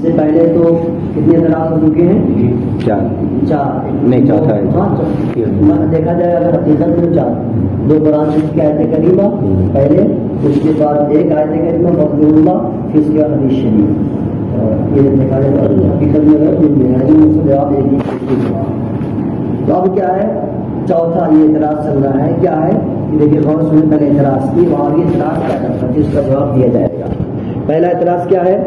سے پہلے تو کتنے اعتراض ہو چکے ہیں؟ چار نہیں، چوتھا ہے دیکھا جائے اگر حقیقت میں چار، دو قرآن شریف کی آیت کریمہ پہلے، اس کے بعد ایک آیت کریمہ مقبول اللہ، پھر اس کے بعد حدیث شریف، یہ دیکھا جائے تو حقیقت میں جواب ایک ہی تو اب کیا ہے چوتھا یہ اعتراض چل رہا ہے، کیا ہے دیکھیے غور سنیں، پہلے اعتراض کی وہاں بھی اعتراض کیا کرتا ہے جس کا جواب دیا جائے گا۔ پہلا اعتراض کیا ہے؟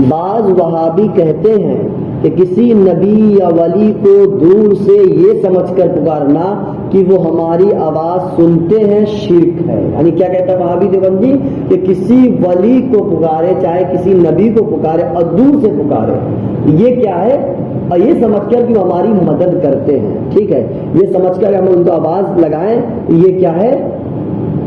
بعض وہابی کہتے ہیں کہ کسی نبی یا ولی کو دور سے یہ سمجھ کر پکارنا کہ وہ ہماری آواز سنتے ہیں شرک ہے۔ یعنی کیا کہتا ہے وہابی دیوبندی کہ کسی ولی کو پکارے، چاہے کسی نبی کو پکارے اور دور سے پکارے، یہ کیا ہے؟ اور یہ سمجھ کر کہ وہ ہماری مدد کرتے ہیں، ٹھیک ہے، یہ سمجھ کر ہم ان کو آواز لگائیں، یہ کیا ہے؟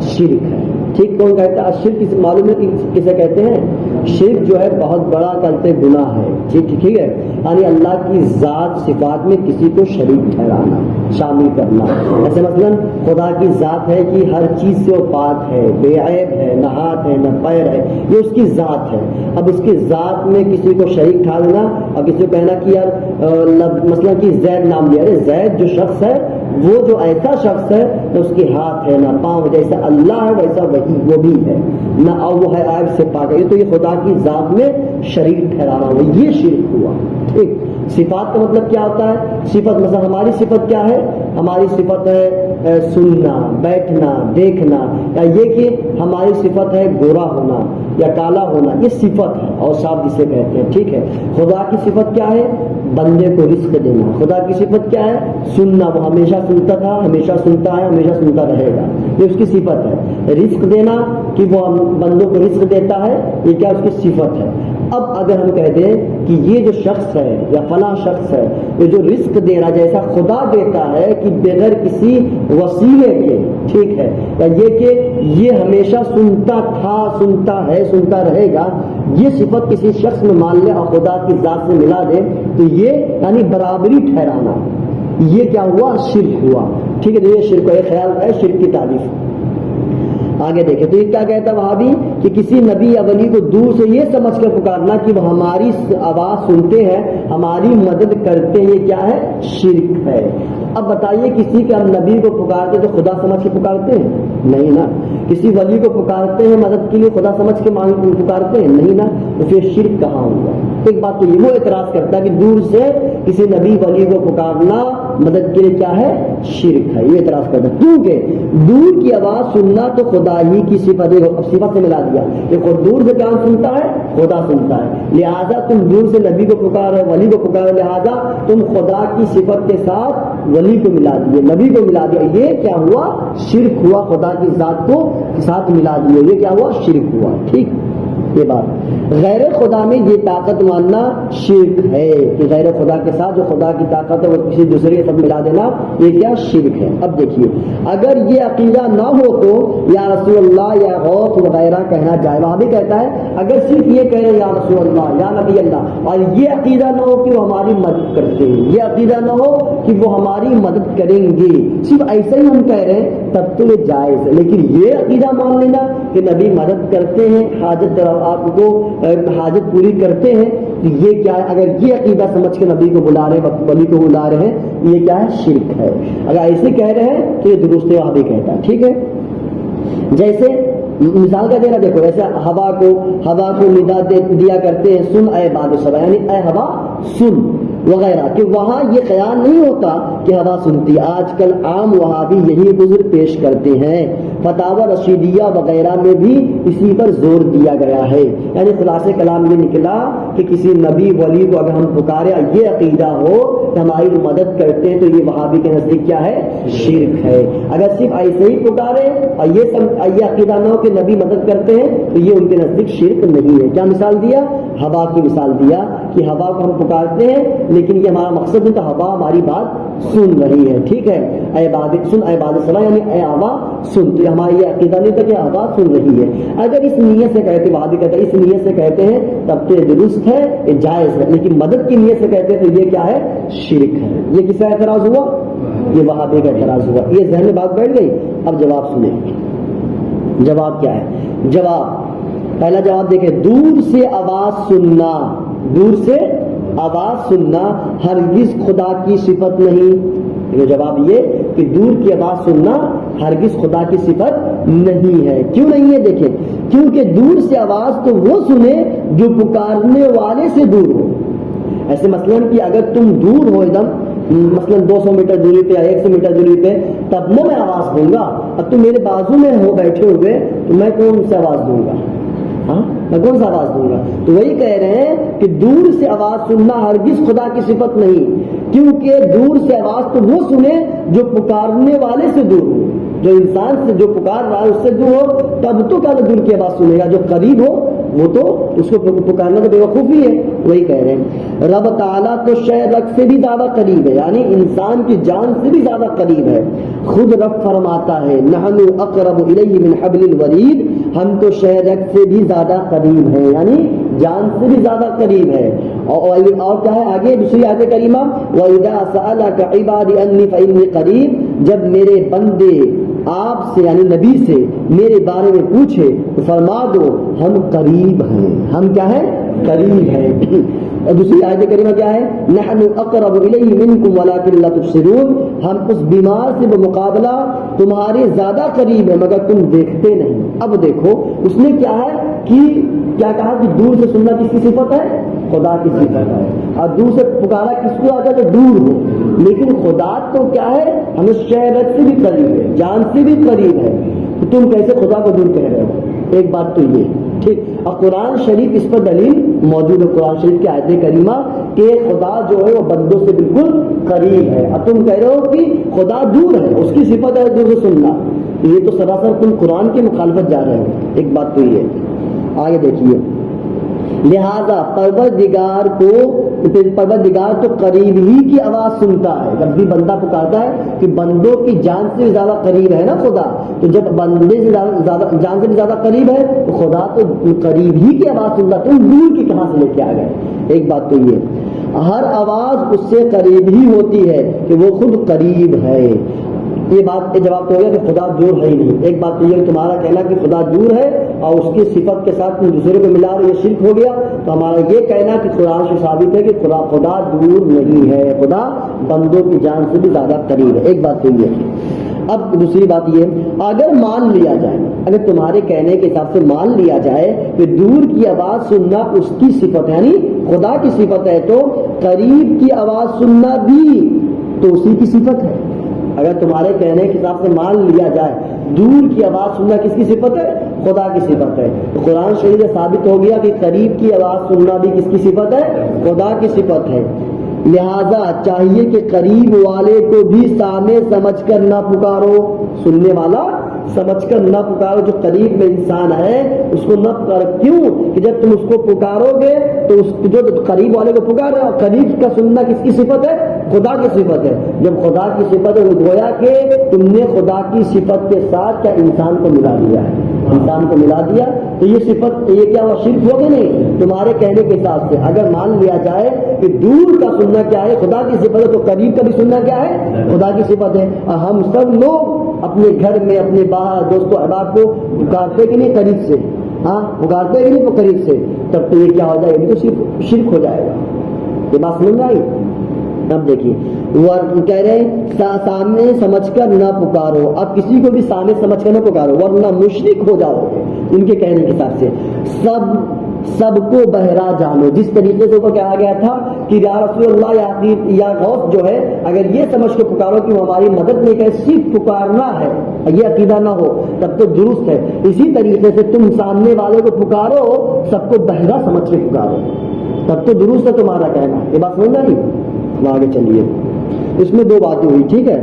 شرک ہے۔ ٹھیک، کون کہتا ہے شرک؟ کسی معلوم ہے کہ کسے کہتے ہیں؟ شرک جو ہے بہت بڑا غلط گناہ ہے، ٹھیک ہے، یعنی اللہ کی ذات صفات میں کسی کو شریک ٹھہرانا، شامل کرنا۔ ایسے مثلا خدا کی ذات ہے کہ ہر چیز سے وہ پاک ہے، بے عیب ہے، نہ ہاتھ ہے نہ پیر ہے، یہ اس کی ذات ہے۔ اب اس کی ذات میں کسی کو شریک ٹھہرانا اور کسی کو کہنا کہ یار مثلا کہ زید نام لیا، ارے زید جو شخص ہے وہ جو ایسا شخص ہے نہ اس کے ہاتھ ہے نہ پاؤں، جیسا اللہ ہے ویسا وہی وہ بھی ہے، نہ وہ ہے عیب سے پاک ہے، تو یہ خدا کی ذات میں شریک ٹھہرانا ہوا، یہ شرک ہوا۔ ٹھیک، صفات کا مطلب کیا ہوتا ہے؟ صفت مثلا ہماری صفت کیا ہے؟ ہماری صفت ہے سننا، بیٹھنا، دیکھنا، یا یہ کہ ہماری صفت ہے گورا ہونا یا کالا ہونا، یہ صفت ہے اور صاحب جسے کہتے ہیں، ٹھیک ہے۔ خدا کی صفت کیا ہے؟ بندے کو رزق دینا۔ خدا کی صفت کیا ہے؟ سننا، وہ ہمیشہ سنتا تھا، ہمیشہ سنتا ہے، ہمیشہ سنتا رہے گا، یہ اس کی صفت ہے۔ رزق دینا کہ وہ بندوں کو رزق دیتا ہے، یہ کیا اس کی صفت ہے۔ اب اگر ہم کہہ دیں کہ یہ جو شخص ہے یا فلاں شخص ہے یہ جو رزق دے رہا جیسا خدا دیتا ہے کہ بغیر کسی وسیلے کے، ٹھیک ہے، یا یہ کہ یہ ہمیشہ سنتا تھا، سنتا ہے، سنتا رہے گا، یہ صفت کسی شخص میں مان لے اور خدا کی ذات سے ملا دے تو یہ یعنی برابری ٹھہرانا، یہ کیا ہوا؟ شرک ہوا، ٹھیک ہے۔ یہ شرک ہے، خیال ہے شرک کی تعریف۔ آگے دیکھیں تو یہ کیا کہتا ہے وہابی کہ کسی نبی یا ولی کو دور سے یہ سمجھ کر پکارنا کہ وہ ہماری آواز سنتے ہیں، ہماری مدد کرتے ہیں، یہ کیا ہے؟ شرک ہے۔ اب بتائیے کسی کے ہم نبی کو پکارتے تو خدا سمجھ کے پکارتے ہیں؟ نہیں نا۔ کسی ولی کو پکارتے ہیں مدد کے لیے، خدا سمجھ کے پکارتے ہیں؟ نہیں نا۔ تو پھر شرک کہاں ہوا؟ ایک بات تو یہ وہ اعتراض کرتا ہے کہ دور سے کسی نبی ولی کو پکارنا مدد کے لیے کیا ہے؟ شرک ہے، یہ اعتراض کرتا ہے، کیونکہ دور کی آواز سننا تو خدا ہی کی صفت ہے، اب صفت سے ملا دیا کہ خود دور سے کیا سنتا ہے؟ خدا سنتا ہے، لہذا تم دور سے نبی کو پکارو، ولی کو پکارو، لہذا تم خدا کی صفت کے ساتھ ولی کو ملا دیے، نبی کو ملا دیا، یہ کیا ہوا؟ شرک ہوا، خدا کی ذات کو ساتھ ملا دیے، یہ کیا ہوا؟ شرک ہوا، ٹھیک۔ یہ بات غیر خدا میں یہ طاقت ماننا شرک ہے کہ غیر خدا کے ساتھ جو خدا کی طاقت ہے وہ کسی دوسرے کے ساتھ ملا دینا، یہ کیا؟ شرک ہے۔ اب دیکھیے اگر یہ عقیدہ نہ ہو تو یا رسول اللہ یا غوث وغیرہ کہنا جائے۔ وہاں بھی کہتا ہے اگر صرف یہ کہہ رہے یا رسول اللہ یا نبی اللہ اور یہ عقیدہ نہ ہو کہ وہ ہماری مدد کرتے ہیں، یہ عقیدہ نہ ہو کہ وہ ہماری مدد کریں گے، صرف ایسے ہی ہم کہہ رہے ہیں تب تو یہ جائز ہے، لیکن یہ عقیدہ مان لینا کہ نبی مدد کرتے ہیں، حاجت آپ کو حاجت پوری کرتے ہیں، یہ کیا ہے؟ اگر یہ عقیدہ سمجھ کے نبی کو بلا رہے ہیں، ولی کو بلا رہے ہیں، یہ کیا ہے؟ شرک ہے۔ اگر ایسے کہہ رہے ہیں تو یہ درست ہے، وہاں بھی کہتا ہے، ٹھیک ہے۔ جیسے مثال کا دینا دیکھو، ایسے ہوا کو ندا دیا کرتے ہیں سن اے باد صبا، یعنی اے ہوا سن وغیرہ، کہ وہاں یہ خیال نہیں ہوتا کہ ہوا سنتی۔ آج کل عام وہابی یہی عذر پیش کرتے ہیں، فتاوی رشیدیہ وغیرہ میں بھی اسی پر زور دیا گیا ہے۔ یعنی خلاصے کلام یہ نکلا کہ کسی نبی ولی کو اگر ہم پکارے اور یہ عقیدہ ہو کہ ہماری مدد کرتے ہیں تو یہ وہابی کے نزدیک کیا ہے؟ شرک ہے۔ اگر صرف ایسے ہی پکارے اور یہ عقیدہ نہ ہو کہ نبی مدد کرتے ہیں تو یہ ان کے نزدیک شرک نہیں ہے۔ کیا مثال دیا؟ ہوا کی مثال دیا کہ ہوا کو ہم پکارتے ہیں لیکن یہ ہمارا مقصد نہیں، تو ہوا ہماری بات سن رہی ہے، ٹھیک ہے، اے باد سن اے باد صلاح، یعنی اے ہوا سن، تو ہماری یہ عقیدہ نہیں تھا کہ ہوا سن رہی ہے۔ اگر اس نیت سے کہتے، وہاں بھی کہتے ہیں اس نیت سے کہتے ہیں تب تو یہ درست ہے، یہ جائز ہے، لیکن مدد کی نیت سے کہتے ہیں تو یہ کیا ہے؟ شرک ہے۔ یہ کس کا اعتراض ہوا؟ یہ وہابی کا اعتراض ہوا۔ یہ ذہن میں بات بیٹھ گئی؟ اب جواب سنیں، جواب کیا ہے؟ جواب پہلا جواب دیکھیں، دور سے آواز سننا، دور سے آواز سننا ہرگز خدا کی صفت نہیں۔ یہ جواب یہ کہ دور کی آواز سننا ہرگز خدا کی صفت نہیں ہے۔ کیوں نہیں ہے؟ دیکھیں، کیونکہ دور سے آواز تو وہ سنے جو پکارنے والے سے دور ہو۔ ایسے مثلاً کہ اگر تم دور ہو ایک دم، مثلاً 200 میٹر دوری پہ یا 100 میٹر دوری پہ، تب نہ میں آواز دوں گا۔ اب تم میرے بازو میں ہو بیٹھے ہوئے تو میں کون سے آواز دوں گا؟ ہاں، میں کون سا آواز دوں گا؟ تو وہی کہہ رہے ہیں کہ دور سے آواز سننا ہرگز خدا کی صفت نہیں، کیونکہ دور سے آواز تو وہ سنے جو پکارنے والے سے دور ہو۔ جو انسان سے جو پکار رہا ہے اس سے دور ہو تب تو کیا دور کی آواز سنے گا، جو قریب ہو وہ تو اس کو پکارنا تو بے وقوفی ہے۔ وہی کہہ رہے ہیں رب تعالیٰ تو شے رگ سے بھی زیادہ قریب ہے، یعنی انسان کی جان سے بھی زیادہ قریب ہے۔ خود رب فرماتا ہے نحن اقرب الیہ من حبل الورید، ہم تو شے رگ سے بھی زیادہ قریب ہیں، یعنی جان سے بھی زیادہ قریب ہے۔ اور کیا ہے آگے دوسری آیت کریمہ وَإِذَا سَأَلَكَ عِبَادِي أَنِّي فَإِنِّي قَرِيب، جب میرے بندے آپ سے یعنی نبی سے میرے بارے میں پوچھے تو فرما دو ہم قریب ہیں، ہم کیا ہیں؟ قریب ہیں۔ اور دوسری آیت کریمہ کیا ہے؟ نحن اقرب الیہ منکم ولکن لا تبصرون، ہم اس بیمار سے بمقابلہ تمہارے زیادہ قریب ہیں مگر تم دیکھتے نہیں۔ اب دیکھو اس نے کیا ہے کہ کیا کہا کہ دور سے سننا کس کی صفت ہے؟ خدا کی صفت ہے۔ اور دور سے پکارا کس کو آتا ہے تو دور ہو، لیکن خدا تو کیا ہے؟ ہمیں شہرت سے بھی قریب ہے، جان سے بھی قریب ہے، تو تم کیسے خدا کو دور کہہ رہے ہو؟ ایک بات تو یہ ٹھیک۔ اور قرآن شریف اس پر دلیل موجود ہے، قرآن شریف کی آیت کریمہ کہ خدا جو ہے وہ بندوں سے بالکل قریب ہے، اور تم کہہ رہے ہو کہ خدا دور ہے، اس کی صفت ہے دور سے سننا، یہ تو سراسر تم قرآن کی مخالفت جا رہے ہو۔ ایک بات تو یہ آگے دیکھیے، لہذا پروردگار تو قریب ہی کی آواز سنتا ہے۔ جب بھی بندہ پکارتا ہے کہ بندوں کی جان سے زیادہ قریب ہے نا خدا، تو جب بندے سے جان سے بھی زیادہ قریب ہے تو خدا تو قریب ہی کی آواز سنتا، تم دور کی کہاں سے لے کے آ گئے؟ ایک بات تو یہ ہر آواز اس سے قریب ہی ہوتی ہے کہ وہ خود قریب ہے۔ یہ بات یہ جواب تو ہو گیا کہ خدا دور ہے ہی نہیں۔ ایک بات تو یہ تمہارا کہنا کہ خدا دور ہے اور اس کی صفت کے ساتھ تم دوسرے کو ملا رہے، یہ شرک ہو گیا۔ تو ہمارا یہ کہنا کہ قرآن سے ثابت ہے کہ خدا دور نہیں ہے، خدا بندوں کی جان سے بھی زیادہ قریب ہے۔ ایک بات تو یہ۔ اب دوسری بات یہ، اگر مان لیا جائے، اگر تمہارے کہنے کے حساب سے مان لیا جائے کہ دور کی آواز سننا اس کی صفت ہے، یعنی خدا کی صفت ہے، تو قریب کی آواز سننا بھی تو اسی کی صفت ہے۔ اگر تمہارے کہنے کے حساب سے مان لیا جائے دور کی آواز سننا کس کی صفت ہے؟ خدا کی صفت ہے، تو قرآن شریف سے ثابت ہو گیا کہ قریب کی آواز سننا بھی کس کی صفت ہے؟ خدا کی صفت ہے۔ لہذا چاہیے کہ قریب والے کو بھی سامع سمجھ کر نہ پکارو، سننے والا سمجھ کر نہ پکارو، جو قریب میں انسان ہے اس کو نہ پکارو۔ کیوں کہ جب تم اس کو پکارو گے تو اس جو قریب والے کو پکار رہے ہو، قریب کا سننا کس کی صفت ہے؟ خدا کی صفت ہے۔ جب خدا کی صفت ہے وہ گویا کہ تم نے خدا کی صفت کے ساتھ کیا انسان کو ملا دیا ہے، انسان کو ملا دیا، تو یہ صفت یہ کیا ہوا؟ شرک ہو گیا نہیں؟ تمہارے کہنے کے حساب سے اگر مان لیا جائے کہ دور کا سننا کیا ہے؟ خدا کی صفت ہے، تو قریب کا بھی سننا کیا ہے؟ خدا کی صفت ہے۔ اور ہم سب لوگ اپنے گھر میں اپنے باہر دوستوں احباب کو پکارتے کہ نہیں قریب سے؟ ہاں پکارتے کہ نہیں تو قریب سے، تب تو یہ کیا ہو جائے گا؟ تو صرف شرک ہو جائے گا۔ یہ بات سمجھ آئی؟ اب دیکھیے وہ کہہ رہے ہیں سامنے سمجھ کر نہ پکارو، اب کسی کو بھی سامنے سمجھ کر نہ پکارو ورنہ مشرک ہو جاؤ گے۔ ان کے کہنے کے حساب سے سب کو بہرا جانو، جس طریقے سے اوپر کہا گیا تھا کہ یا رسول اللہ یا غوث جو ہے اگر یہ سمجھ کے پکارو کہ وہ ہماری مدد نہیں کرے، صرف پکارنا ہے، یہ عقیدہ نہ ہو تب تو درست ہے۔ اسی طریقے سے تم سامنے والے کو پکارو، سب کو بہرا سمجھ کے پکارو، تب تو درست ہے تمہارا کہنا۔ یہ بات سمجھ آئی؟ آگے چلیے، اس میں دو باتیں ہوئی، ٹھیک ہے؟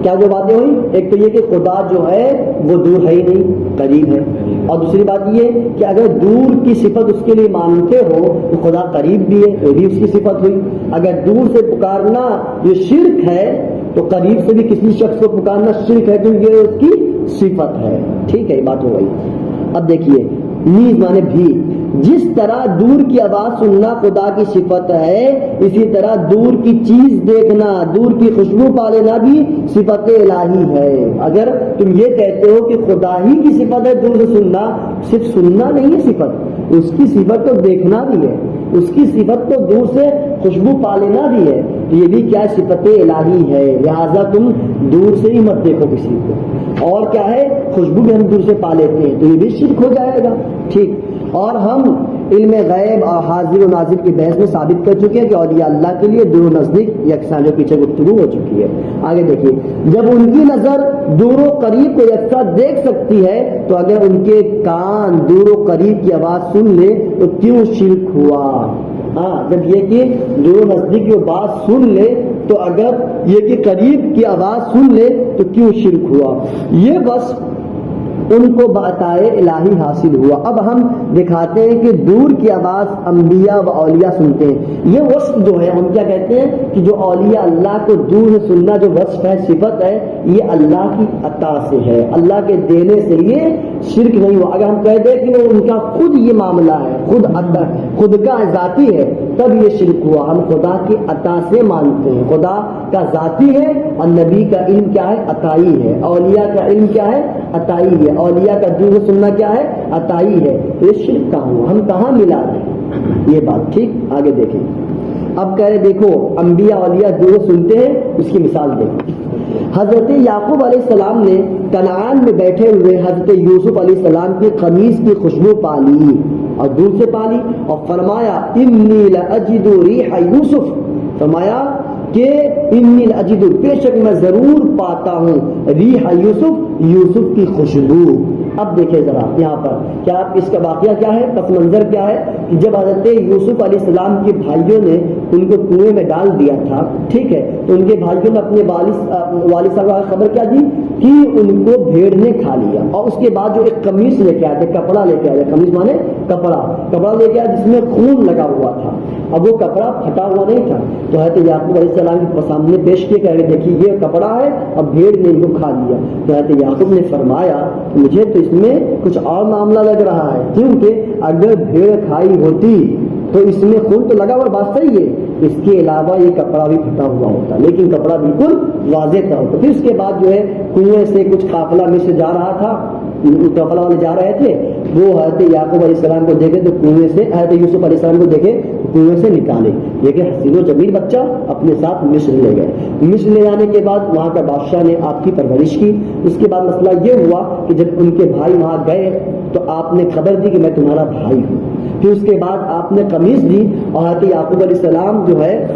کیا دو باتیں ہوئی؟ ایک تو یہ کہ خدا جو ہے وہ دور ہے ہی نہیں، قریب ہے، اور دوسری بات یہ کہ اگر دور کی صفت اس کے لیے مانتے ہو تو خدا قریب بھی ہے، یہ بھی اس کی صفت ہوئی۔ اگر دور سے پکارنا یہ شرک ہے تو قریب سے بھی کسی شخص کو پکارنا شرک ہے کیونکہ یہ اس کی صفت ہے، ٹھیک ہے؟ یہ بات ہو گئی۔ اب دیکھیے نیز مانے بھی، جس طرح دور کی آواز سننا خدا کی صفت ہے، اسی طرح دور کی چیز دیکھنا، دور کی خوشبو پا لینا بھی صفت الہی ہے۔ اگر تم یہ کہتے ہو کہ خدا ہی کی صفت ہے دور سے سننا، صرف سننا نہیں ہے صفت، اس کی صفت تو دیکھنا بھی ہے، اس کی صفت تو دور سے خوشبو پا لینا بھی ہے، تو یہ بھی کیا صفت الہی ہے، لہذا تم دور سے ہی مت دیکھو کسی کو۔ اور کیا ہے، خوشبو بھی ہم دور سے پا لیتے ہیں تو یہ بھی شرک ہو جائے گا، ٹھیک۔ اور ہم علم غیب اور حاضر و ناظر کی بحث میں ثابت کر چکے ہیں کہ اولیاء اللہ کے لیے دور و نزدیک یکساں، جو پیچھے گفتگو ہو چکی ہے۔ آگے دیکھیے، جب ان کی نظر دور و قریب کو یکساں دیکھ سکتی ہے تو اگر ان کے کان دور و قریب کی آواز سن لے تو کیوں شرک ہوا؟ ہاں، جب یہ کہ دور و نزدیک کی بات سن لے تو اگر یہ کہ قریب کی آواز سن لے تو کیوں شرک ہوا؟ یہ بس ان کو بعطائے الہی حاصل ہوا۔ اب ہم دکھاتے ہیں کہ دور کی آواز انبیاء و اولیاء سنتے ہیں۔ یہ وصف جو ہے، ہم کیا کہتے ہیں کہ جو اولیاء اللہ کو دور سے سننا جو وصف ہے، صفت ہے، یہ اللہ کی عطا سے ہے، اللہ کے دینے سے، یہ شرک نہیں ہوا۔ اگر ہم کہہ دیں کہ وہ ان کا خود یہ معاملہ ہے، خود کا ذاتی ہے، تب یہ شرک ہوا۔ ہم خدا کی عطا سے مانتے ہیں، خدا کا ذاتی ہے، اور نبی کا علم کیا ہے؟ عطائی ہے۔ اولیاء کا علم کیا ہے؟ عطائی ہے۔ اولیاء کا دور سننا کیا ہے؟ عطائی ہے۔ یہ شرک کہاں ہوا؟ ہم کہاں ملا دیں یہ بات؟ ٹھیک، آگے دیکھیں۔ اب کہہ رہے دیکھو انبیاء اولیاء دور سنتے ہیں، اس کی مثال دیکھیں۔ حضرت یعقوب علیہ السلام نے کنعان میں بیٹھے ہوئے حضرت یوسف علیہ السلام کی قمیص کی خوشبو پا لی، اور دور سے پا لی، اور فرمایا انی لاجد ریح یوسف، فرمایا کہ انی لاجد، بے شک میں ضرور پاتا ہوں، ریح یوسف، یوسف کی خوشبو۔ اب دیکھیں ذرا یہاں پر کیا اس کا واقعہ کیا ہے، پس منظر کیا ہے کہ جب حضرت یوسف علیہ السلام کے بھائیوں نے ان کو کنویں میں ڈال دیا تھا، ٹھیک ہے، تو ان کے بھائیوں نے اپنے والد صاحب کو خبر کیا دی کہ ان کو بھیڑ نے کھا لیا، اور اس کے بعد جو ایک قمیص لے کے آئے تھے، کپڑا لے کے آئے، قمیص مانے کپڑا لے کے آئے جس میں خون لگا ہوا تھا، اب وہ کپڑا پھٹا ہوا نہیں تھا، تو حضرت یعقوب علیہ السلام کے سامنے پیش کیا کہ دیکھیے یہ کپڑا ہے، اب بھیڑ نے ان کو کھا لیا۔ تو حضرت یعقوب نے فرمایا مجھے تو اس میں کچھ اور معاملہ لگ رہا ہے، کیونکہ اگر بھیڑ کھائی ہوتی تو اس میں خون تو لگا ہوا، بات صحیح ہے، اس کے علاوہ یہ کپڑا بھی پھٹا ہوا ہوتا، لیکن کپڑا بالکل واضح تھا۔ پھر اس کے بعد جو ہے کنویں سے کچھ قافلہ مصر جا رہا تھا، قافلہ والے جا رہے تھے، وہ حضرت یعقوب علیہ السلام کو دیکھے تو کنویں سے، حضرت یوسف علیہ السلام کو دیکھے کنویں سے نکالے، دیکھے حسین و جمیل بچہ اپنے ساتھ مصر لے گئے۔ مصر لے جانے کے بعد وہاں کا بادشاہ نے آپ کی پرورش کی۔ اس کے بعد مسئلہ یہ ہوا کہ جب ان کے بھائی وہاں گئے تو آپ نے خبر دی کہ میں تمہارا بھائی ہوں۔ پھر اس کے بعد آپ نے قمیص دی، اور حضرت یعقوب علیہ السلام جو ہے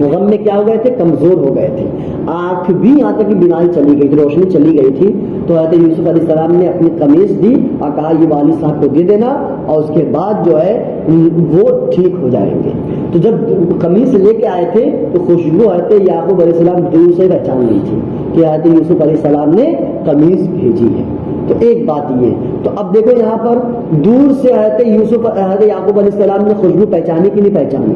غم میں کیا ہو گئے تھے؟ کمزور ہو گئے تھے، آنکھ بھی یہاں تک کہ بینائی چلی گئی تھی، روشنی چلی گئی تھی۔ تو حضرت یوسف علیہ السلام نے اپنی قمیص دی اور کہا یہ والد صاحب کو دے دینا، اور اس کے بعد جو ہے وہ ٹھیک ہو جائیں گے۔ تو جب قمیص لے کے آئے تھے تو خوشبو حضرت یعقوب علیہ السلام دور سے پہچان لی تھی کہ حضرت یوسف علیہ السلام نے قمیص بھیجی ہے۔ تو ایک بات یہ، تو اب دیکھو یہاں پر دور سے حضرت یعقوب علیہ السلام نے خوشبو پہچانی کہ نہیں پہچانی؟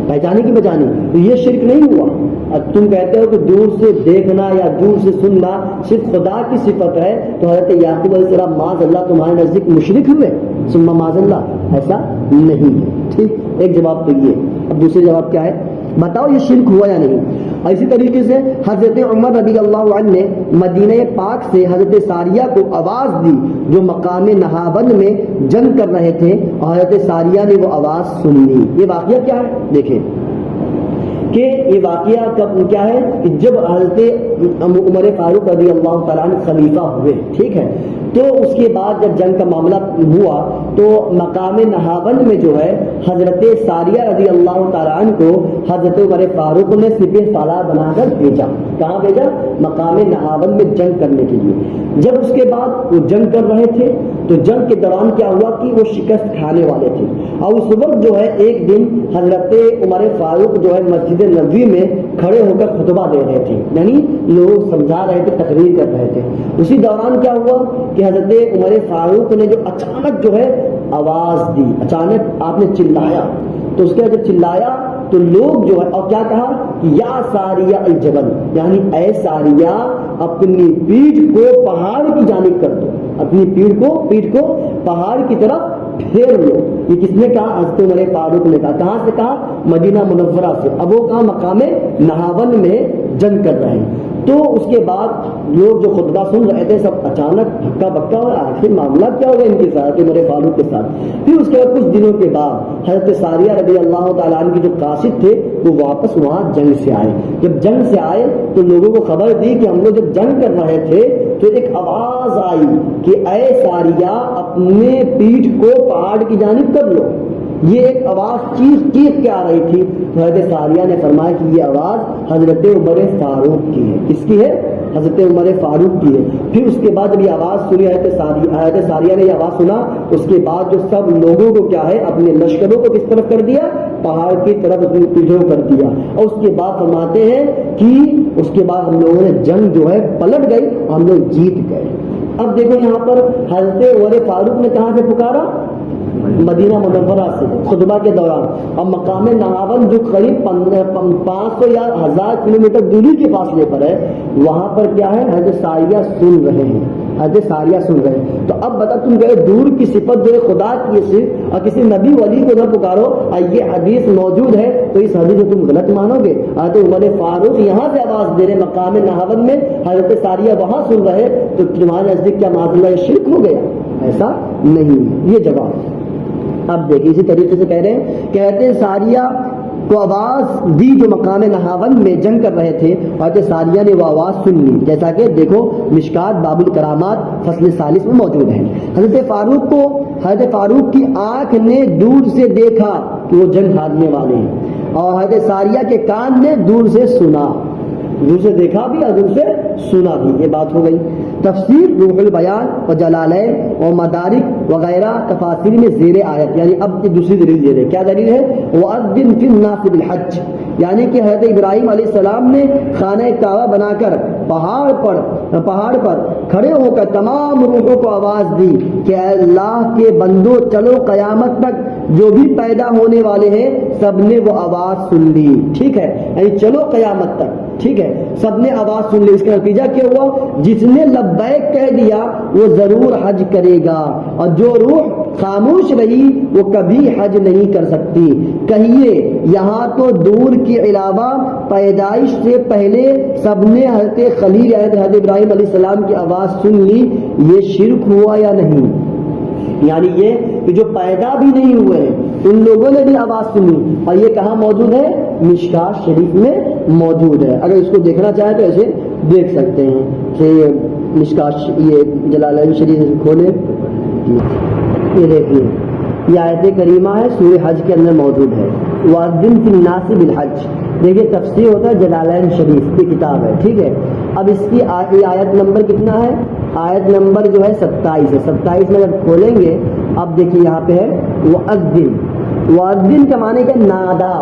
پہچانی کی بچانی، تو یہ شرک نہیں ہوا۔ اب تم کہتے ہو کہ دور سے دیکھنا یا دور سے سننا صرف خدا کی صفت ہے، تو حضرت یعقوب علیہ السلام معاذ اللہ تمہارے نزدیک مشرک ہوئے؟ ثم معاذ اللہ، ایسا نہیں ہے، ٹھیک۔ ایک جواب تو یہ، اب دوسرے جواب کیا ہے، بتاؤ یہ شرک ہوا یا نہیں؟ اسی طریقے سے حضرت عمر رضی اللہ عنہ نے مدینہ پاک سے حضرت ساریہ کو آواز دی جو مقام نہاون میں جنگ کر رہے تھے، اور حضرت ساریہ نے وہ آواز سن لی۔ یہ واقعہ کیا ہے دیکھیں کہ یہ واقعہ کب کیا ہے کہ جب حضرت عمر فاروق رضی اللہ تعالیٰ عنہ خلیفہ ہوئے، ٹھیک ہے، تو اس کے بعد جب جنگ کا معاملہ ہوا تو مقام نہاون میں جو ہے حضرت ساریہ رضی اللہ تعالیٰ عنہ کو حضرت عمر فاروق نے سپہ سالار بنا کر بھیجا۔ کہاں بھیجا؟ مقام نہاون میں جنگ کرنے کے لیے۔ جب اس کے بعد وہ جنگ کر رہے تھے تو جنگ کے دوران کیا ہوا کہ وہ شکست کھانے والے تھے، اور اس وقت جو ہے ایک دن حضرت عمر فاروق جو ہے مسجد نبوی میں کھڑے ہو کر خطبہ دے رہے تھے، یعنی لوگ سمجھا رہے تھے، تقریر کر رہے تھے۔ اسی دوران کیا ہوا کہ حضرت عمر فاروق نے جو اچانک جو ہے آواز دی، اچانک آپ نے چلایا، تو اس کے بعد جب چلایا تو لوگ جو ہے اور کیا کہا کہ یا ساریہ الجبل، یعنی اے ساریہ اپنی پیٹھ کو پہاڑ کی جانب کر دو، اپنی پیٹھ کو پہاڑ کی طرف پھیر لو. یہ کس نے کہا؟ حضرت عمر فاروق نے کہا. کہاں سے کہا؟ مدینہ منورہ سے. اب وہ کہاں؟ مقام نہاون میں جنگ کر رہے ہیں. تو اس کے بعد لوگ جو خطبہ سن رہے تھے سب اچانک ہکا بکا ہوا، آخر معاملہ کیا ہوگا ان کے ساتھ، عمر فاروق کے ساتھ. پھر اس کے بعد کچھ دنوں کے بعد حضرت ساریہ رضی اللہ تعالیٰ عنہ کے جو قاصد تھے وہ واپس وہاں جنگ سے آئے. جب جنگ سے آئے تو لوگوں کو خبر دی کہ ہم لوگ جب جنگ کر رہے تھے تو ایک آواز آئی کہ اے ساریہ اپنے پیٹھ کو پہاڑ کی جانب کر لو. یہ ایک آواز چیخ چیخ کے آ رہی تھی. تو حضرت ساریہ نے فرمایا کہ یہ آواز حضرت عمر فاروق کی ہے. کس کی ہے؟ حضرت عمر فاروق کی ہے. پھر اس کے بعد جب یہ آواز سنی حضرت ساریہ نے یہ آواز سنا، اس کے بعد جو سب لوگوں کو کیا ہے اپنے لشکروں کو کس طرف کر دیا؟ پہاڑ کی طرف اپنی پیٹھوں کر دیا. اور اس کے بعد فرماتے ہیں کہ اس کے بعد ہم لوگوں نے جنگ جو ہے پلٹ گئی، ہم لوگ جیت گئے. اب دیکھو یہاں پر حضرت عمر فاروق نے کہاں سے پکارا؟ مدینہ منورہ سے خطبہ کے دوران. اور مقام نہاون جو قریب 500 یا 1000 کلومیٹر دوری کے فاصلے پر ہے، وہاں پر کیا ہے؟ حضرت ساریہ سن رہے ہیں. حضرت ساریہ سن رہے ہیں. تو اب بتا تم کہے دور کی صفت جو ہے خدا کی صرف اور کسی نبی ولی کو نہ پکارو، اور یہ حدیث موجود ہے تو اس حدیث کو تم غلط مانو گے. حضرت عمر فاروق یہاں سے آواز دے رہے مقام نہاون میں، حضرت ساریہ وہاں سن رہے، تو تمہارے نزدیک کیا معاذ اللہ شرک ہو گیا؟ ایسا نہیں ہے. یہ جواب. اب دیکھیں اسی طریقے سے کہہ رہے ہیں، کہتے ہیں ساریہ کو آواز دی جو مقام نہاون میں جنگ کر رہے تھے، اور ساریہ نے وہ آواز سن لی. جیسا کہ دیکھو مشکات باب الکرامات فصل 40 میں موجود ہے. حضرت فاروق کی آنکھ نے دور سے دیکھا کہ وہ جنگ ہارنے والے ہیں، اور حضرت ساریہ کے کان نے دور سے سنا. دور سے دیکھا بھی اور دور سے سنا بھی. یہ بات ہو گئی. تفسیر روح البیان اور جلالین اور مدارک وغیرہ تفاسیر میں زیر آیت، یعنی اب کی دوسری دلیل دے رہے. کیا دلیل ہے؟ وَأَذِّن فِي النَّاسِ بِالْحَجِّ، یعنی کہ حضرت ابراہیم علیہ السلام نے خانہ کعبہ بنا کر پہاڑ پر کھڑے ہو کر تمام روحوں کو آواز دی کہ اے اللہ کے بندو چلو قیامت تک جو بھی پیدا ہونے والے ہیں سب نے وہ آواز سن لی. ٹھیک ہے، یعنی چلو قیامت تک. ٹھیک ہے، سب نے آواز سن لی. اس کا نتیجہ کیا ہوا؟ جس نے لبیک کہہ دیا وہ ضرور حج کرے گا، اور جو روح خاموش رہی وہ کبھی حج نہیں کر سکتی. کہیے یہاں تو دور کے علاوہ پیدائش سے پہلے سب نے حضرت خلیل حضرت ابراہیم علیہ السلام کی آواز سن لی. یہ شرک ہوا یا نہیں؟ یعنی یہ کہ جو پیدا بھی نہیں ہوئے ان لوگوں نے بھی آواز سنی. اور یہ کہاں موجود ہے؟ مشکات شریف میں موجود ہے. اگر اس کو دیکھنا چاہیں تو ایسے دیکھ سکتے ہیں کہ مشکات یہ جلالین شریف کھولے. یہ دیکھیے یہ آیت کریمہ ہے سورہ حج کے اندر موجود ہے. وَأَذِّن فِي النَّاسِ بِالْحَجِّ. دیکھیے تفسیر ہوتا ہے جلالین شریف کی کتاب ہے. ٹھیک ہے، اب اس کی آیت نمبر کتنا ہے؟ آیت نمبر جو ہے 27 ہے. 27 میں جب کھولیں گے اب دیکھیے یہاں پہ ہے وَأَذِّن کا معنی کیا؟ نادا.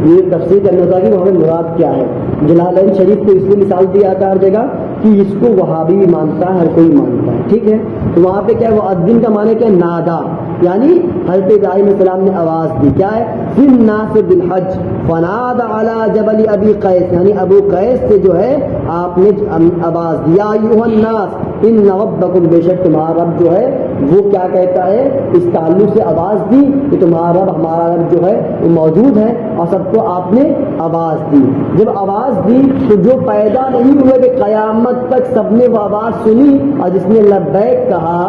یہ تفسیر کرنے ہوتا ہے کہ وہاں مراد کیا ہے. جلالین شریف کو اس لیے مثال دی جاتا ہے ہر جگہ کہ اس کو وہابی بھی مانتا ہے، ہر کوئی مانتا ہے. ٹھیک ہے، تو وہاں پہ کیا ہے؟ وَأَذِّن کا معنی کیا؟ نادا، یعنی حضرت ابراہیم علیہ السلام نے آواز دی. کیا ہے؟ فِي النَّاسِ بِالْحَجِّ فَنَادَ عَلَى جَبَلِ أَبِي قَيْسٍ، یعنی ابو قیس سے جو ہے آپ نے آواز دیا أَيُّهَا النَّاسِ إِنَّ رَبَّكُمْ، بے شک تمہارا رب جو ہے وہ کیا کہتا ہے؟ اس تعلق سے آواز دی کہ تمہارا رب ہمارا رب جو ہے وہ موجود ہے، اور سب کو آپ نے آواز دی. جب آواز دی تو جو پیدا نہیں ہوئے کہ قیامت تک سب نے وہ آواز سنی، اور جس نے لبیک کہا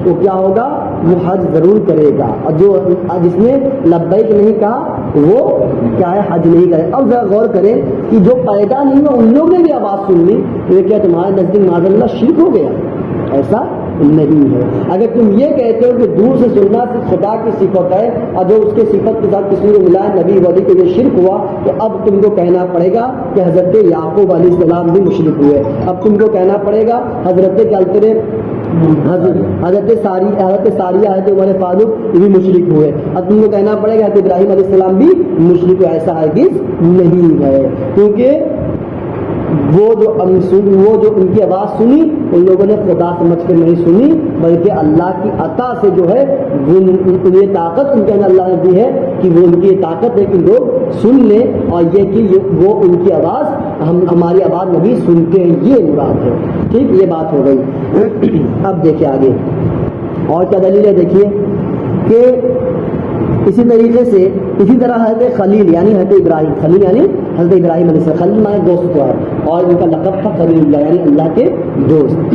وہ کیا ہوگا؟ وہ حج ضرور کرے گا، اور جس نے لبیک نہیں کہا وہ کیا ہے؟ حج نہیں کرے. اب ذرا غور کریں کہ جو پیدا نہیں ہوا ان لوگ نے بھی آواز سن لی، تو یہ کیا تمہارے نزدیک معاذ اللہ شرک ہو گیا؟ ایسا نہیں ہے. اگر تم یہ کہتے ہو کہ دور سے سننا صرف خدا کی صفت ہے، اور جو اس کے صفت کے ساتھ کسی کو ملا نبی ولی کو یہ شرک ہوا، تو اب تم کو کہنا پڑے گا کہ حضرت یعقوب علیہ السلام بھی مشرک ہوئے. اب تم کو کہنا پڑے گا حضرت ساریہ حضرت عمر فاروق بھی مشرک ہوئے. اب تم کو کہنا پڑے گا حضرت ابراہیم علیہ السلام بھی مشرک ہوئے. ایسا ہرگز نہیں ہے، کیونکہ وہ جو ان کی آواز سنی ان لوگوں نے خدا سمجھ کر نہیں سنی، بلکہ اللہ کی عطا سے جو ہے یہ طاقت ان کے اندر اللہ نے دی ہے کہ وہ ان کی یہ طاقت ہے کہ لوگ سن لیں، اور یہ کہ وہ ان کی آواز ہماری آواز نبی سنتے ہیں، یہ مراد ہے. ٹھیک، یہ بات ہو گئی. اب دیکھیے آگے اور کیا دلیل ہے. دیکھیے کہ اسی طریقے سے اسی طرح حضرت خلیل یعنی حضرت ابراہیم، خلیل یعنی حضرت ابراہیم علیہ السلام، خلیل مانے دوست کو ہے، اور ان کا لقب تھا خلیل اللہ یعنی اللہ کے دوست۔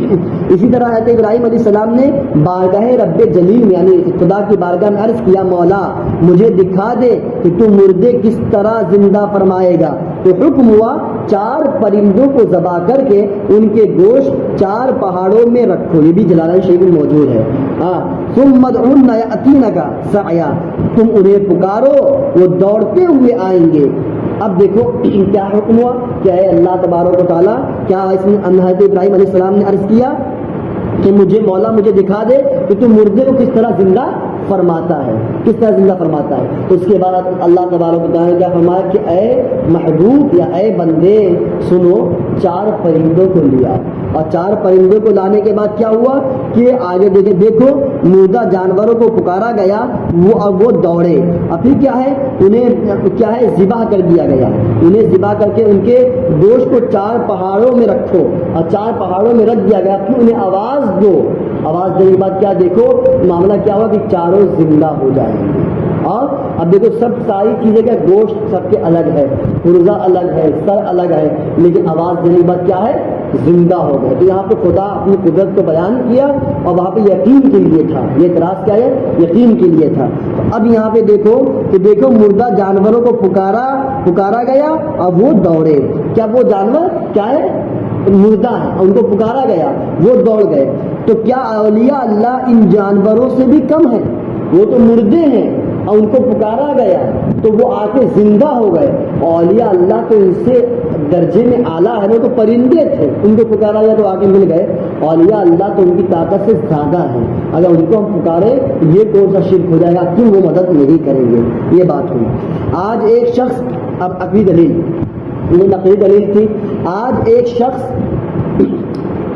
اسی طرح حضرت ابراہیم علیہ السلام نے بارگاہ رب جلیل یعنی خدا کی بارگاہ میں عرض کیا، مولا مجھے دکھا دے کہ تو مردے کس طرح زندہ فرمائے گا، تو حکم ہوا 4 پرندوں کو ذبح کر کے ان کے گوشت 4 پہاڑوں میں رکھو، یہ بھی جلالین شریف میں موجود ہے۔ ثم ادعوهن یأتینک سعیا، تم انہیں پکارو وہ دوڑتے ہوئے آئیں گے۔ اب دیکھو کیا حکم ہوا کہ اے اللہ تبارک و تعالیٰ، کیا اس نے حضرت ابراہیم علیہ السلام نے عرض کیا کہ مجھے مولا مجھے دکھا دے کہ تم مردے کو کس طرح زندہ فرماتا ہے، کس طرح زندہ فرماتا ہے۔ تو اس کے بعد اللہ تبارک و تعالیٰ نے کیا فرمایا کہ اے محبوب یا اے بندے سنو، 4 پرندوں کو لیا، اور 4 پرندوں کو لانے کے بعد کیا ہوا کہ آگے دیکھو مردہ جانوروں کو پکارا گیا، وہ دوڑے، اور پھر کیا ہے انہیں کیا ہے ذبح کر دیا گیا، انہیں ذبح کر کے ان کے گوشت کو 4 پہاڑوں میں رکھو، اور 4 پہاڑوں میں رکھ دیا گیا، پھر انہیں آواز دو، آواز دینے کے بعد کیا دیکھو معاملہ کیا ہوا کہ 4 زندہ ہو جائیں گے۔ اور اب دیکھو سب ساری چیزیں کا گوشت سب کے الگ ہے، پرزہ الگ ہے، سر الگ ہے، لیکن آواز دینے کے بعد کیا ہے زندہ ہو گئے۔ تو یہاں پہ خدا اپنی قدرت کو بیان کیا، اور وہاں پہ یقین کے لیے تھا، یہ اعتراض کیا ہے یقین کے لیے تھا۔ تو اب یہاں پہ دیکھو کہ دیکھو مردہ جانوروں کو پکارا گیا اور وہ دوڑے، کیا وہ جانور کیا ہے مردہ ہے، ان کو پکارا گیا وہ دوڑ گئے۔ تو کیا اولیاء اللہ ان جانوروں سے بھی کم ہیں؟ وہ تو مردے ہیں اور ان کو پکارا گیا تو وہ آ کے زندہ ہو گئے۔ اولیاء اللہ تو ان سے درجے میں اعلیٰ ہے، وہ تو پرندے تھے، ان کو پکارا گیا تو آ کے مل گئے۔ اولیاء اللہ تو ان کی طاقت سے زیادہ ہے، اگر ان کو ہم پکارے یہ کون سا شرک ہو جائے گا، کیوں وہ مدد نہیں کریں گے؟ یہ بات ہوئی۔ آج ایک شخص، اب عقلی دلیل یہ نقلی دلیل تھی، آج ایک شخص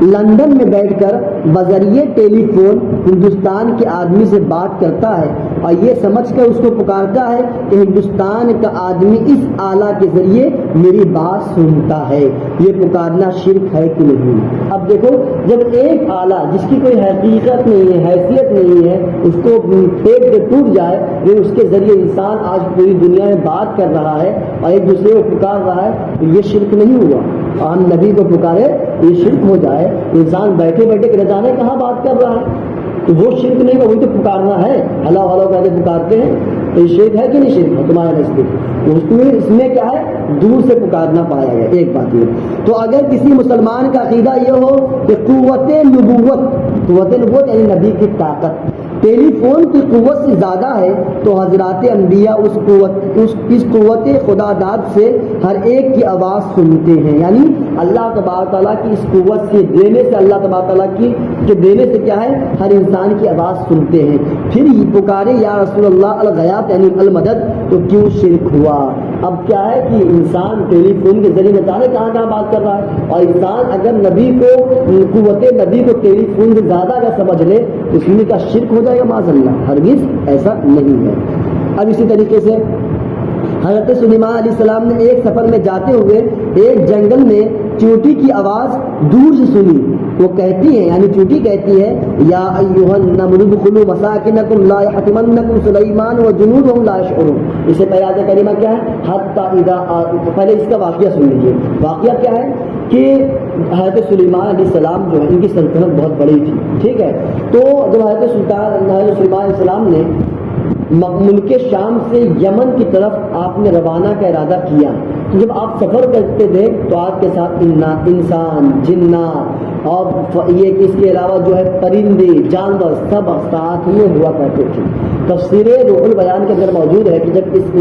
لندن میں بیٹھ کر بذریعہ ٹیلی فون ہندوستان کے آدمی سے بات کرتا ہے اور یہ سمجھ کر اس کو پکارتا ہے کہ ہندوستان کا آدمی اس آلہ کے ذریعے میری بات سنتا ہے، یہ پکارنا شرک ہے کہ نہیں؟ اب دیکھو جب ایک آلہ جس کی کوئی حقیقت نہیں ہے، حیثیت نہیں ہے، اس کو پھینک کے ٹوٹ جائے، پھر اس کے ذریعے انسان آج پوری دنیا میں بات کر رہا ہے اور ایک دوسرے کو پکار رہا ہے، تو یہ شرک نہیں ہوا؟ اور ہم نبی کو پکارے یہ شرک ہو جائے، انسان بیٹھے بیٹھے کہ نہ جانے کہاں بات کر رہا ہے، تو وہ شرک نہیں، وہی تو پکارنا ہے، ہلا ہلا کہتے پکارتے ہیں، تو یہ شرک ہے کہ نہیں شرک ہے تمہارے نزدیک؟ اس میں کیا ہے دور سے پکارنا پایا گیا۔ ایک بات یہ، تو اگر کسی مسلمان کا عقیدہ یہ ہو کہ قوت نبوت یعنی نبی کی طاقت ٹیلی فون کی قوت سے زیادہ ہے، تو حضرات انبیاء اس قوت خدا داد سے ہر ایک کی آواز سنتے ہیں، یعنی اللہ تبارک تعالیٰ کی اس قوت سے دینے سے، اللہ تبارک تعالیٰ کے دینے سے کیا ہے ہر انسان کی آواز سنتے ہیں۔ پھر یہ پکارے یا رسول اللہ الغیاث یعنی المدد، تو کیوں شرک ہوا؟ اب کیا ہے کہ انسان ٹیلی فون کے ذریعے جانے کہاں بات کر رہا ہے، اور انسان اگر نبی کو قوت نبی کو ٹیلی فون سے زیادہ اگر سمجھ لے تو اس میں کا شرک ہو جائے گا؟ معاذ اللہ، ہرگز ایسا نہیں ہے۔ اب اسی طریقے سے حضرت سلیمان علیہ السلام نے ایک سفر میں جاتے ہوئے ایک جنگل میں چونٹی کی آواز دور سے سنی، وہ کہتی ہے یعنی چونٹی کہتی ہے یا ایھا النمل ادخلوا مساکنکم لا یحطمنکم سلیمان وجنودہ لا یشعرون۔ اسے پیاد کریمہ کیا ہے حتی اذا، پہلے اس کا واقعہ سن لیجیے۔ واقعہ کیا ہے کہ حضرت سلیمان علیہ السلام جو ہے ان کی سلطنت بہت بڑی تھی، ٹھیک ہے، تو جب حضرت سلیمان علیہ السلام نے ملک شام سے یمن کی طرف آپ نے روانہ کا ارادہ کیا، تو جب آپ سفر کرتے تھے تو آپ کے ساتھ انسان، جنات اور یہ کہ اس کے علاوہ جو ہے پرندے جانور سب ساتھ میں ہوا کرتے تھے۔ تفسیر روح البیان کے اندر موجود ہے کہ جب اس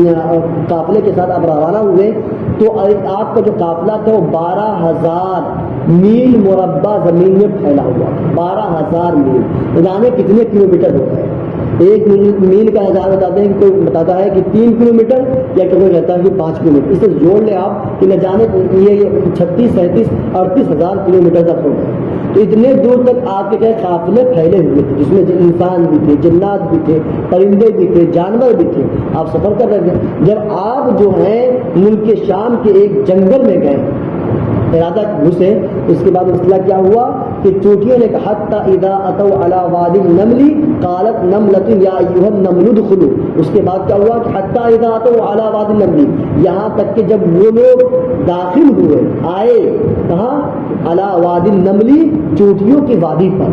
قافلے کے ساتھ آپ روانہ ہوئے تو آپ کا جو قافلہ تھا وہ 12,000 میل مربع زمین میں پھیلا ہوا، 12,000 میل، جانے کتنے کلومیٹر ہوتا ہے؟ ایک میل کا اندازہ بتاتے ہیں، کوئی بتاتا ہے کہ 3 کلومیٹر یا کوئی کہتا ہے کہ 5 کلومیٹر، اس سے جوڑ لیں آپ کہ نہ جانے یہ 36 37 38 ہزار کلومیٹر تک ہو گئے۔ تو اتنے دور تک آپ کے قافلے پھیلے ہوئے تھے، جس میں انسان بھی تھے، جنات بھی تھے، پرندے بھی تھے، جانور بھی تھے، آپ سفر کر رہے تھے۔ جب آپ جو ہیں ملک شام کے ایک جنگل میں گئے، ارادہ گھسے، اس کے بعد مسئلہ کیا ہوا کہ چوٹیوں نے کہا حتی اذا اتوا علی وادی النمل قالت نملۃ یا ایھا النمل ادخلوا، اس کے بعد کیا ہوا کہ حتی اذا اتوا علی وادی النمل، یہاں تک کہ جب وہ لوگ داخل ہوئے آئے کہاں علی وادی النمل، چونٹیوں کی وادی پر،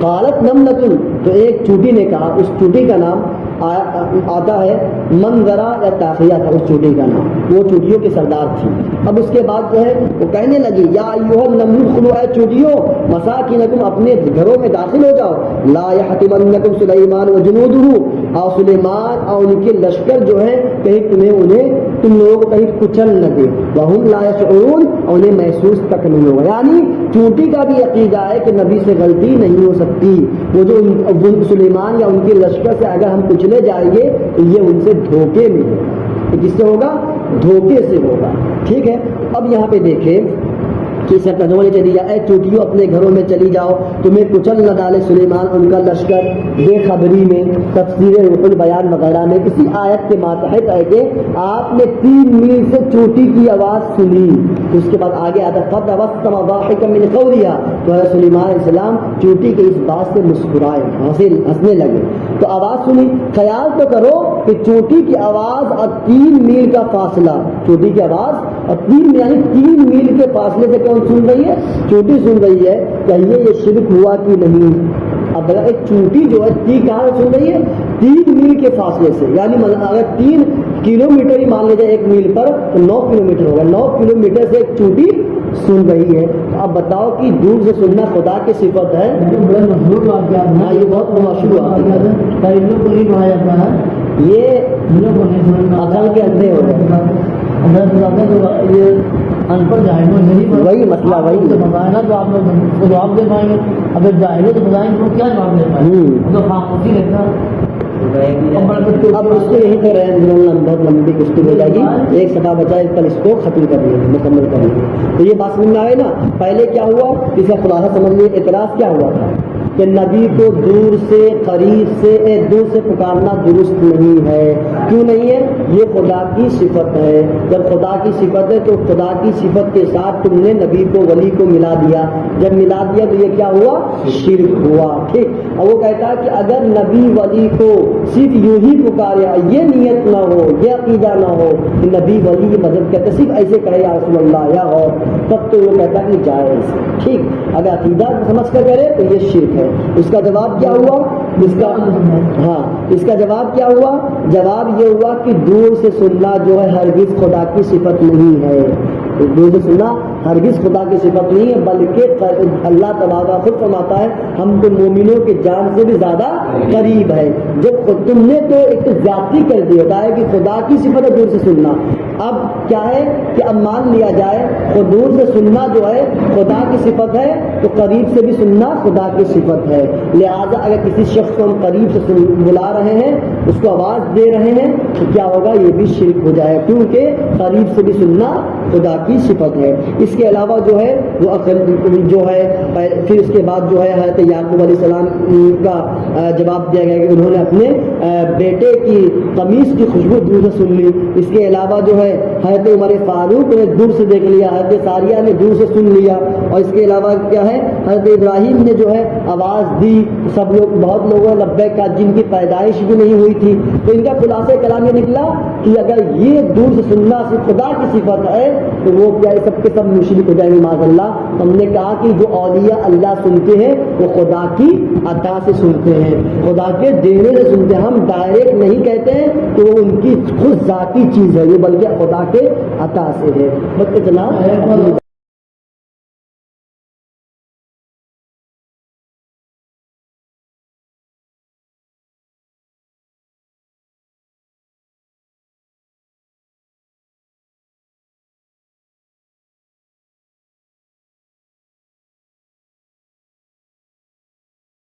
قالت نملۃ، تو ایک چونٹی نے کہا، اس چونٹی کا نام آتا ہے منظرہ یا تاخیہ تھا اس چونٹی کا نام، وہ چونٹیوں کے سردار تھی۔ اب اس کے بعد جو ہے وہ کہنے لگی یا ایھا النمل ادخلوا، اے چونٹیوں مساکنکم، اپنے گھروں میں داخل ہو جاؤ، لا یحطمنکم سلیمان وجنودہ، اور سلیمان اور ان کے لشکر جو ہے کہیں تم لوگوں کو کہیں کچل نہ دے، وہم لا یشعرون، اور انہیں محسوس تک نہیں ہوگا۔ یعنی چونٹی کا بھی عقیدہ ہے کہ نبی سے غلطی نہیں ہو سکتی، وہ جو سلیمان یا ان کے لشکر سے اگر ہم کچلے جائیں گے تو یہ ان سے دھوکے میں ہوگا، کس سے ہوگا؟ دھوکے سے ہوگا، ٹھیک ہے۔ اب یہاں پہ دیکھیں کہ اسے کہنے چلی جائے اے چوٹیوں اپنے گھروں میں چلی جاؤ، تمہیں کچل نہ ڈالے سلیمان ان کا لشکر۔ بے خبری میں تفسیر روح البیان وغیرہ میں اسی آیت کے ماتحت ہے کہ آپ نے 3 میل سے چوٹی کی آواز سنی، اس کے بعد آگے آتا فتبسم ضاحکا من قولها، تو حضرت سلیمان علیہ السلام چوٹی کے اس بات سے مسکرائے، ہنسنے لگے۔ تو آواز سنی، خیال تو کرو کہ چوٹی کی آواز اور 3 میل کا فاصلہ، چوٹی کی آواز اور 3 یعنی 3 میل کے فاصلے سے کون سن رہی ہے؟ چوٹی سن رہی ہے، کہیے یہ شرک ہوا کہ نہیں؟ اب اگر ایک چوٹی جو ہے کہاں سن رہی ہے؟ 3 میل کے فاصلے سے، یعنی اگر 3 کلومیٹر ہی مان لیجیے 1 میل پر تو 9 کلومیٹر ہوگا، 9 کلومیٹر سے ایک چوٹی سن رہی ہے۔ اب بتاؤ کہ دور سے سننا خدا کی صفت ہے؟ ہاں یہ بہت مشہور واقعہ ہے، یہ عقل کے اندھے ہو گئے، وہی مسئلہ وہی مسائل تو آپ لوگ اس کو جواب دے پائیں گے، اگر جاہل تو بتائیں گے تو کیا جواب دے پائیں گے، تو خاموشی رہتا۔ اب اس کو یہی کر رہے ہیں، بہت لمبی گفتگو ہو جائے گی، ایک صفحہ بچا ہے، کل اس کو ختم کر لیں گے، مکمل کر لیں گے۔ تو یہ بات سمجھ میں آئے نا، پہلے کیا ہوا اس کا خلاصہ سمجھ لیے۔ اعتراض کیا ہوا تھا کہ نبی کو دور سے قریب سے دور سے پکارنا درست نہیں ہے۔ کیوں نہیں ہے؟ یہ خدا کی صفت ہے، جب خدا کی صفت ہے تو خدا کی صفت کے ساتھ تم نے نبی کو ولی کو ملا دیا، جب ملا دیا تو یہ کیا ہوا؟ شرک ہوا، ٹھیک۔ اور وہ کہتا ہے کہ اگر نبی ولی کو صرف یوں ہی پکارے، یہ نیت نہ ہو، یہ عقیدہ نہ ہو کہ نبی ولی کی مدد کرتے، صرف ایسے کہے یا رسول اللہ یا اور، تب تو وہ کہتا ہے کہ جائز، ٹھیک۔ اگر عقیدہ سمجھ کر کرے تو یہ شرک ہے۔ اس کا جواب کیا ہوا؟ اس کا جواب کیا ہوا؟ جواب یہ ہوا کہ دور سے سننا جو ہے ہرگز خدا کی صفت نہیں ہے، دور سے سننا ہرگز خدا کی صفت نہیں ہے، بلکہ اللہ تعالیٰ خود فرماتا ہے ہم تو مومنوں کے جان سے بھی زیادہ قریب ہے۔ جب تم نے تو ایک زیادتی کر دی ہوتا ہے کہ خدا کی صفت ہے دور سے سننا، اب کیا ہے کہ اب مان لیا جائے تو دور سے سننا جو ہے خدا کی صفت ہے تو قریب سے بھی سننا خدا کی صفت ہے، لہذا اگر کسی شخص کو ہم قریب سے بلا رہے ہیں، اس کو آواز دے رہے ہیں تو کیا ہوگا؟ یہ بھی شرک ہو جائے، کیونکہ قریب سے بھی سننا خدا کی صفت ہے۔ اس کے علاوہ جو ہے وہ عقل جو ہے، پھر اس کے بعد جو ہے حضرت یعقوب علیہ السلام کا جواب دیا گیا کہ انہوں نے اپنے بیٹے کی قمیص کی خوشبو دور سے سن لی۔ اس کے علاوہ جو ہے حضرت عمر فاروق نے دور سے دیکھ لیا، حضرت ساریہ نے دور سے سن لیا، اور اس کے علاوہ کیا ہے حضرت ابراہیم نے جو ہے آواز دی، سب لوگ بہت لوگوں نے لبیک کہا جن کی پیدائش بھی نہیں ہوئی تھی۔ تو ان کا خلاصہ کلام یہ نکلا کہ اگر یہ دور سے سننا صرف خدا کی صفت ہے تو وہ کیا سب کے سب مشرک ہو جائیں گے معاذ اللہ۔ ہم نے کہا کہ جو اولیاء اللہ سنتے ہیں وہ خدا کی عطا سے سنتے ہیں، خدا کے دینے سے سنتے ہیں، ہم ڈائریکٹ نہیں کہتے ہیں کہ وہ ان کی خود ذاتی چیز ہے، یہ بلکہ خدا کے عطا سے ہے۔ بس اتنا